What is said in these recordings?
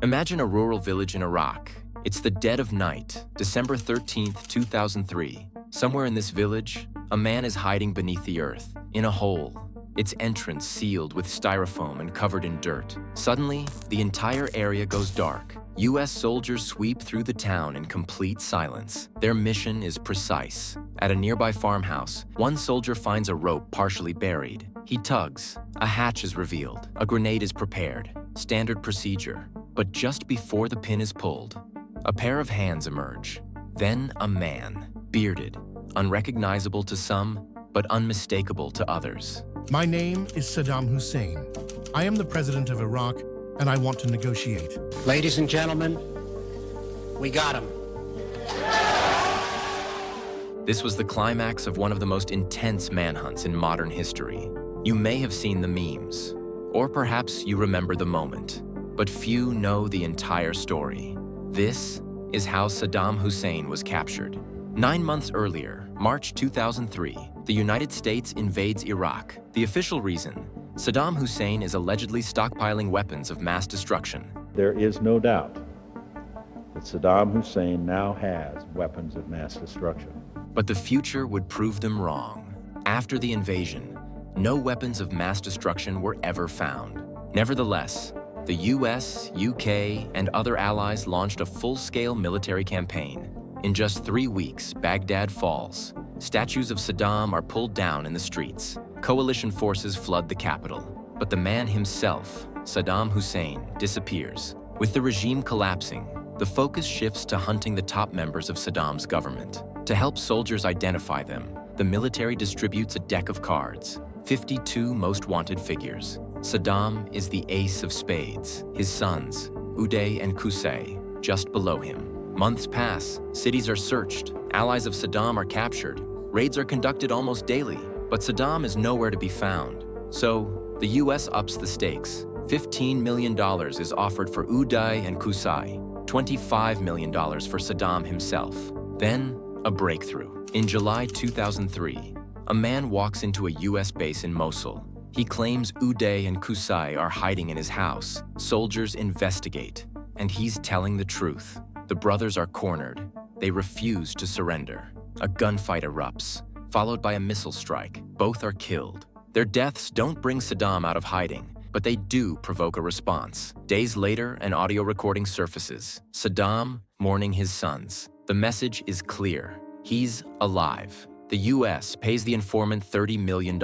Imagine a rural village in Iraq. It's the dead of night, December 13th, 2003. Somewhere in this village, a man is hiding beneath the earth, in a hole, its entrance sealed with styrofoam and covered in dirt. Suddenly, the entire area goes dark. U.S. soldiers sweep through the town in complete silence. Their mission is precise. At a nearby farmhouse, one soldier finds a rope partially buried. He tugs. A hatch is revealed. A grenade is prepared. Standard procedure. But just before the pin is pulled, a pair of hands emerge. Then a man, bearded, unrecognizable to some, but unmistakable to others. My name is Saddam Hussein. I am the president of Iraq, and I want to negotiate. Ladies and gentlemen, we got him. This was the climax of one of the most intense manhunts in modern history. You may have seen the memes, or perhaps you remember the moment, but few know the entire story. This is how Saddam Hussein was captured. 9 months earlier, March 2003, the United States invades Iraq. The official reason: Saddam Hussein is allegedly stockpiling weapons of mass destruction. There is no doubt that Saddam Hussein now has weapons of mass destruction. But the future would prove them wrong. After the invasion, no weapons of mass destruction were ever found. Nevertheless, the US, UK, and other allies launched a full-scale military campaign. In just 3 weeks, Baghdad falls. Statues of Saddam are pulled down in the streets. Coalition forces flood the capital. But the man himself, Saddam Hussein, disappears. With the regime collapsing, the focus shifts to hunting the top members of Saddam's government. To help soldiers identify them, the military distributes a deck of cards, 52 most wanted figures. Saddam is the ace of spades. His sons, Uday and Qusay, just below him. Months pass, cities are searched, allies of Saddam are captured, raids are conducted almost daily, but Saddam is nowhere to be found. So, the US ups the stakes. $15 million is offered for Uday and Qusay, $25 million for Saddam himself. Then, a breakthrough. In July 2003, a man walks into a US base in Mosul. He claims Uday and Qusay are hiding in his house. Soldiers investigate, and he's telling the truth. The brothers are cornered. They refuse to surrender. A gunfight erupts, followed by a missile strike. Both are killed. Their deaths don't bring Saddam out of hiding, but they do provoke a response. Days later, an audio recording surfaces. Saddam mourning his sons. The message is clear. He's alive. The US pays the informant $30 million.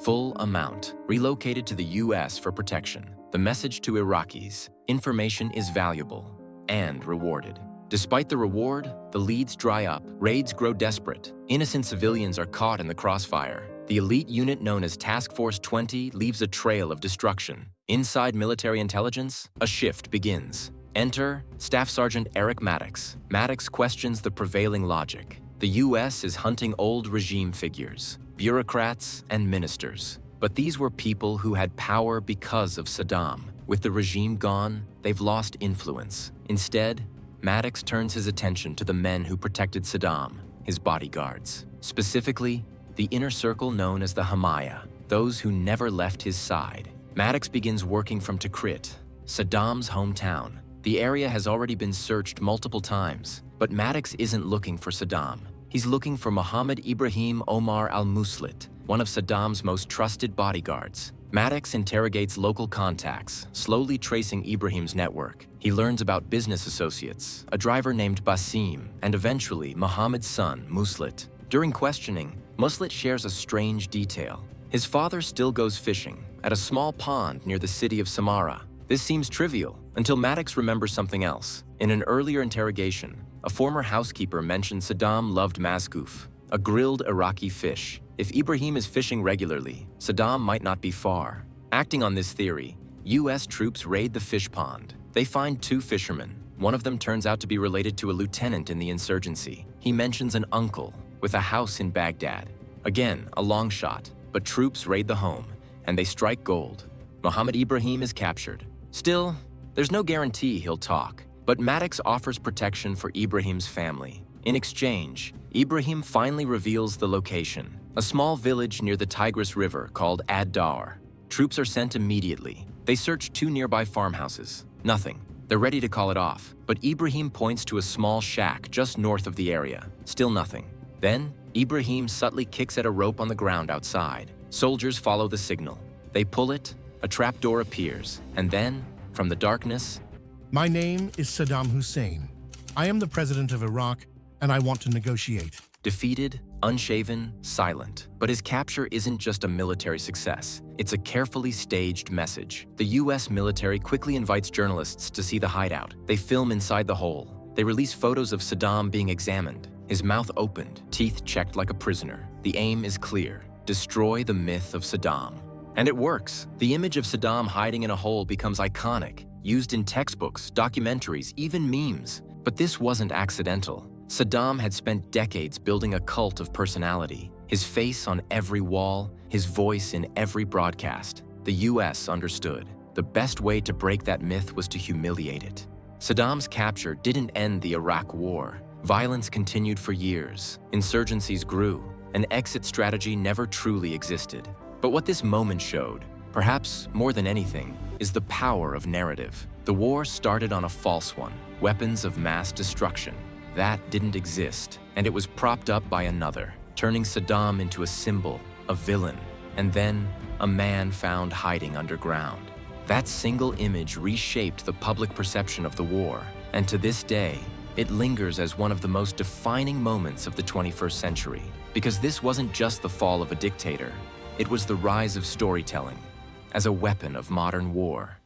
Full amount, relocated to the US for protection. The message to Iraqis: information is valuable and rewarded. Despite the reward, the leads dry up, raids grow desperate. Innocent civilians are caught in the crossfire. The elite unit known as Task Force 20 leaves a trail of destruction. Inside military intelligence, a shift begins. Enter Staff Sergeant Eric Maddox. Maddox questions the prevailing logic. The US is hunting old regime figures, bureaucrats and ministers. But these were people who had power because of Saddam. With the regime gone, they've lost influence. Instead, Maddox turns his attention to the men who protected Saddam, his bodyguards. Specifically, the inner circle known as the Hamaya, those who never left his side. Maddox begins working from Tikrit, Saddam's hometown. The area has already been searched multiple times, but Maddox isn't looking for Saddam. He's looking for Mohammed Ibrahim Omar al-Muslit, one of Saddam's most trusted bodyguards. Maddox interrogates local contacts, slowly tracing Ibrahim's network. He learns about business associates, a driver named Basim, and eventually Mohammed's son, Muslit. During questioning, Muslit shares a strange detail. His father still goes fishing at a small pond near the city of Samarra. This seems trivial until Maddox remembers something else. In an earlier interrogation, a former housekeeper mentioned Saddam loved maskoof, a grilled Iraqi fish. If Ibrahim is fishing regularly, Saddam might not be far. Acting on this theory, US troops raid the fish pond. They find 2 fishermen. One of them turns out to be related to a lieutenant in the insurgency. He mentions an uncle with a house in Baghdad. Again, a long shot, but troops raid the home, and they strike gold. Mohammed Ibrahim is captured. Still, there's no guarantee he'll talk, but Maddox offers protection for Ibrahim's family. In exchange, Ibrahim finally reveals the location, a small village near the Tigris River called Ad-Dar. Troops are sent immediately. They search 2 nearby farmhouses. Nothing. They're ready to call it off, but Ibrahim points to a small shack just north of the area. Still nothing. Then, Ibrahim subtly kicks at a rope on the ground outside. Soldiers follow the signal. They pull it, a trapdoor appears, and then, from the darkness, My name is Saddam Hussein. I am the president of Iraq, and I want to negotiate. defeated, unshaven, silent. But his capture isn't just a military success. It's a carefully staged message. The US military quickly invites journalists to see the hideout. They film inside the hole. They release photos of Saddam being examined, his mouth opened, teeth checked like a prisoner. The aim is clear: destroy the myth of Saddam. And it works. The image of Saddam hiding in a hole becomes iconic, used in textbooks, documentaries, even memes. But this wasn't accidental. Saddam had spent decades building a cult of personality. His face on every wall, his voice in every broadcast. The US understood. The best way to break that myth was to humiliate it. Saddam's capture didn't end the Iraq War. Violence continued for years. Insurgencies grew. An exit strategy never truly existed. But what this moment showed, perhaps more than anything, is the power of narrative. The war started on a false one: weapons of mass destruction. That didn't exist, and it was propped up by another, turning Saddam into a symbol, a villain, and then a man found hiding underground. That single image reshaped the public perception of the war, and to this day, it lingers as one of the most defining moments of the 21st century. Because this wasn't just the fall of a dictator, it was the rise of storytelling as a weapon of modern war.